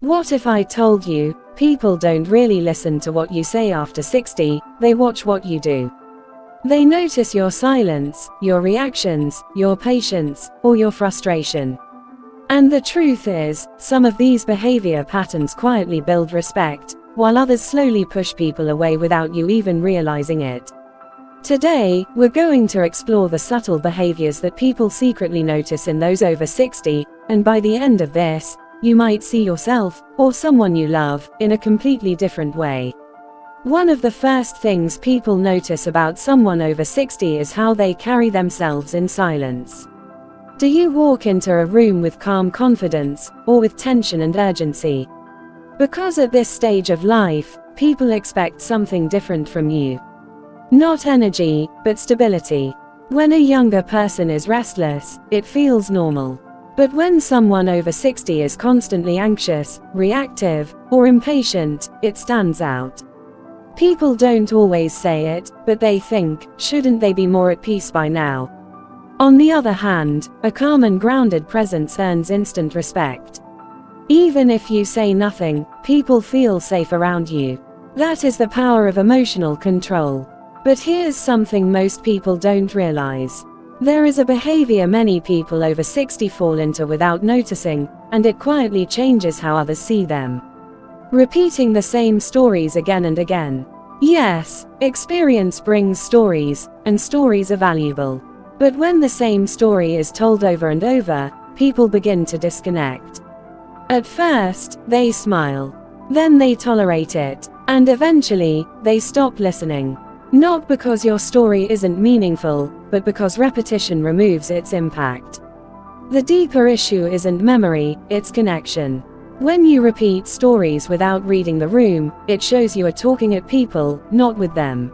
What if I told you, people don't really listen to what you say after 60, they watch what you do. They notice your silence, your reactions, your patience, or your frustration. And the truth is, some of these behavior patterns quietly build respect, while others slowly push people away without you even realizing it. Today, we're going to explore the subtle behaviors that people secretly notice in those over 60, and by the end of this, you might see yourself, or someone you love, in a completely different way. One of the first things people notice about someone over 60 is how they carry themselves in silence. Do you walk into a room with calm confidence, or with tension and urgency? Because at this stage of life, people expect something different from you. Not energy, but stability. When a younger person is restless, it feels normal. But when someone over 60 is constantly anxious, reactive, or impatient, it stands out. People don't always say it, but they think, shouldn't they be more at peace by now? On the other hand, a calm and grounded presence earns instant respect. Even if you say nothing, people feel safe around you. That is the power of emotional control. But here's something most people don't realize. There is a behavior many people over 60 fall into without noticing, and it quietly changes how others see them. Repeating the same stories again and again. Yes, experience brings stories, and stories are valuable. But when the same story is told over and over, people begin to disconnect. At first, they smile. Then they tolerate it, and eventually, they stop listening. Not because your story isn't meaningful, but because repetition removes its impact. The deeper issue isn't memory, it's connection. When you repeat stories without reading the room, it shows you are talking at people, not with them.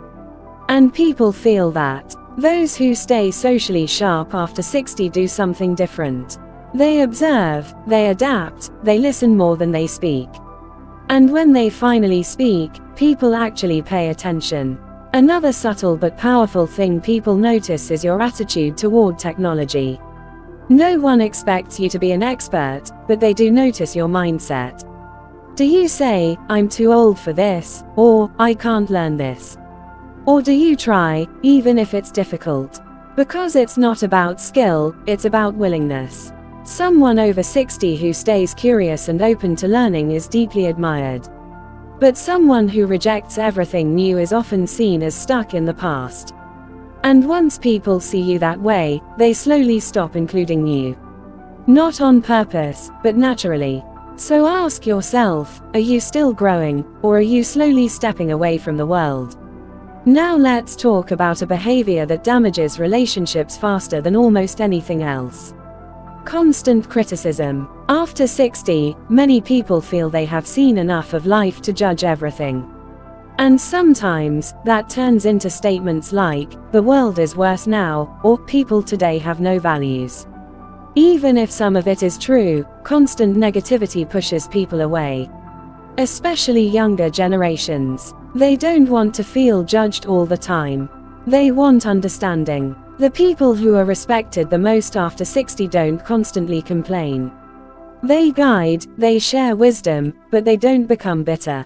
And people feel that. Those who stay socially sharp after 60 do something different. They observe, they adapt, they listen more than they speak. And when they finally speak, people actually pay attention. Another subtle but powerful thing people notice is your attitude toward technology. No one expects you to be an expert, but they do notice your mindset. Do you say, I'm too old for this, or, I can't learn this? Or do you try, even if it's difficult? Because it's not about skill, it's about willingness. Someone over 60 who stays curious and open to learning is deeply admired. But someone who rejects everything new is often seen as stuck in the past. And once people see you that way, they slowly stop including you. Not on purpose, but naturally. So ask yourself, are you still growing, or are you slowly stepping away from the world? Now let's talk about a behavior that damages relationships faster than almost anything else. Constant criticism. After 60, many people feel they have seen enough of life to judge everything. And sometimes, that turns into statements like, the world is worse now, or people today have no values. Even if some of it is true, constant negativity pushes people away. Especially younger generations. They don't want to feel judged all the time. They want understanding. The people who are respected the most after 60 don't constantly complain. They guide, they share wisdom, but they don't become bitter.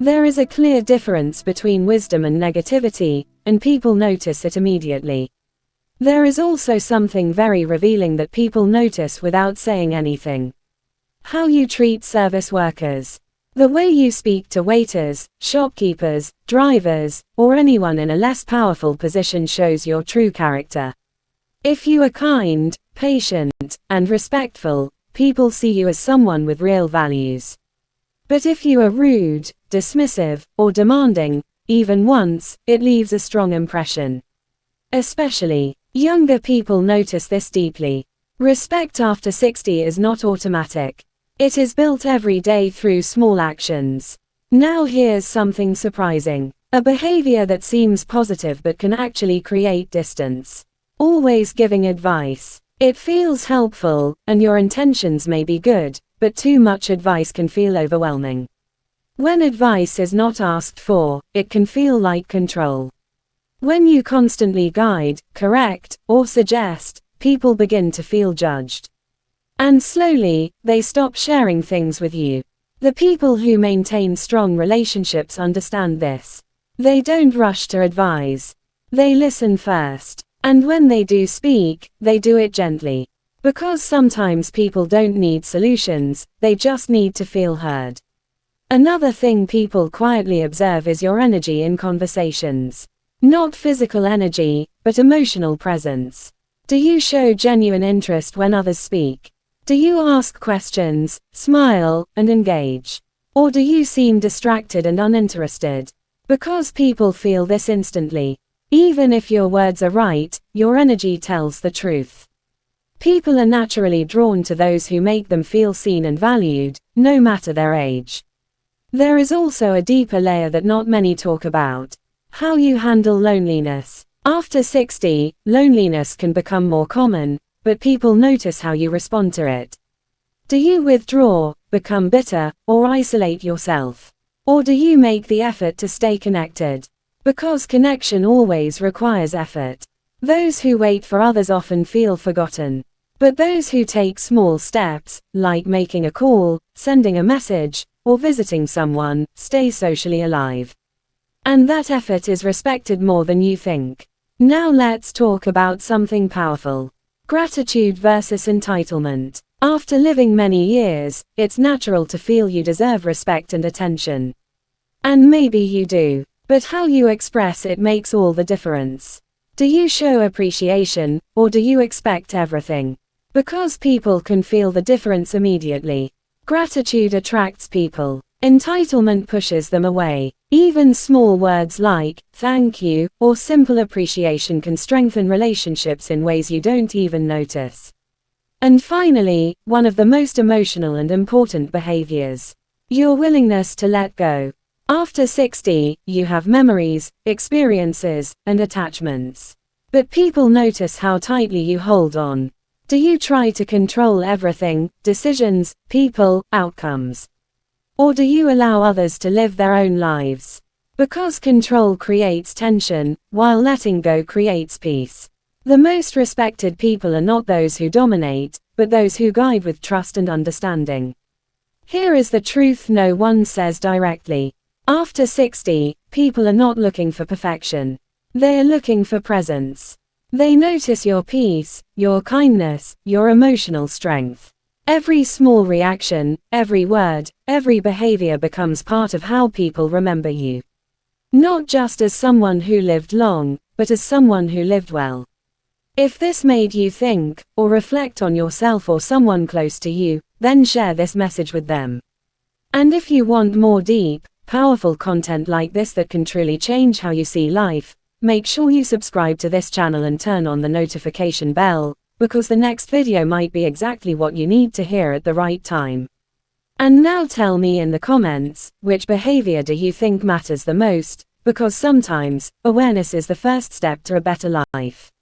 There is a clear difference between wisdom and negativity, and people notice it immediately. There is also something very revealing that people notice without saying anything. How you treat service workers. The way you speak to waiters, shopkeepers, drivers, or anyone in a less powerful position shows your true character. If you are kind, patient, and respectful, people see you as someone with real values. But if you are rude, dismissive, or demanding, even once, it leaves a strong impression. Especially, younger people notice this deeply. Respect after 60 is not automatic. It is built every day through small actions. Now here's something surprising. A behavior that seems positive but can actually create distance. Always giving advice. It feels helpful, and your intentions may be good, but too much advice can feel overwhelming. When advice is not asked for, it can feel like control. When you constantly guide, correct, or suggest, people begin to feel judged. And slowly, they stop sharing things with you. The people who maintain strong relationships understand this. They don't rush to advise. They listen first. And when they do speak, they do it gently. Because sometimes people don't need solutions, they just need to feel heard. Another thing people quietly observe is your energy in conversations. Not physical energy, but emotional presence. Do you show genuine interest when others speak? Do you ask questions, smile, and engage? Or do you seem distracted and uninterested? Because people feel this instantly. Even if your words are right, your energy tells the truth. People are naturally drawn to those who make them feel seen and valued, no matter their age. There is also a deeper layer that not many talk about. How you handle loneliness. After 60, loneliness can become more common, but people notice how you respond to it. Do you withdraw, become bitter, or isolate yourself? Or do you make the effort to stay connected? Because connection always requires effort. Those who wait for others often feel forgotten. But those who take small steps, like making a call, sending a message, or visiting someone, stay socially alive. And that effort is respected more than you think. Now let's talk about something powerful. Gratitude versus entitlement. After living many years, it's natural to feel you deserve respect and attention. And maybe you do. But how you express it makes all the difference. Do you show appreciation, or do you expect everything? Because people can feel the difference immediately. Gratitude attracts people. Entitlement pushes them away. Even small words like, thank you, or simple appreciation can strengthen relationships in ways you don't even notice. And finally, one of the most emotional and important behaviors. Your willingness to let go. After 60, you have memories, experiences, and attachments. But people notice how tightly you hold on. Do you try to control everything, decisions, people, outcomes? Or do you allow others to live their own lives? Because control creates tension, while letting go creates peace. The most respected people are not those who dominate, but those who guide with trust and understanding. Here is the truth no one says directly. After 60, people are not looking for perfection. They are looking for presence. They notice your peace, your kindness, your emotional strength. Every small reaction, every word, every behavior becomes part of how people remember you. Not just as someone who lived long, but as someone who lived well. If this made you think, or reflect on yourself or someone close to you, then share this message with them. And if you want more deep, powerful content like this that can truly change how you see life, make sure you subscribe to this channel and turn on the notification bell, because the next video might be exactly what you need to hear at the right time. And now tell me in the comments, which behavior do you think matters the most, because sometimes, awareness is the first step to a better life.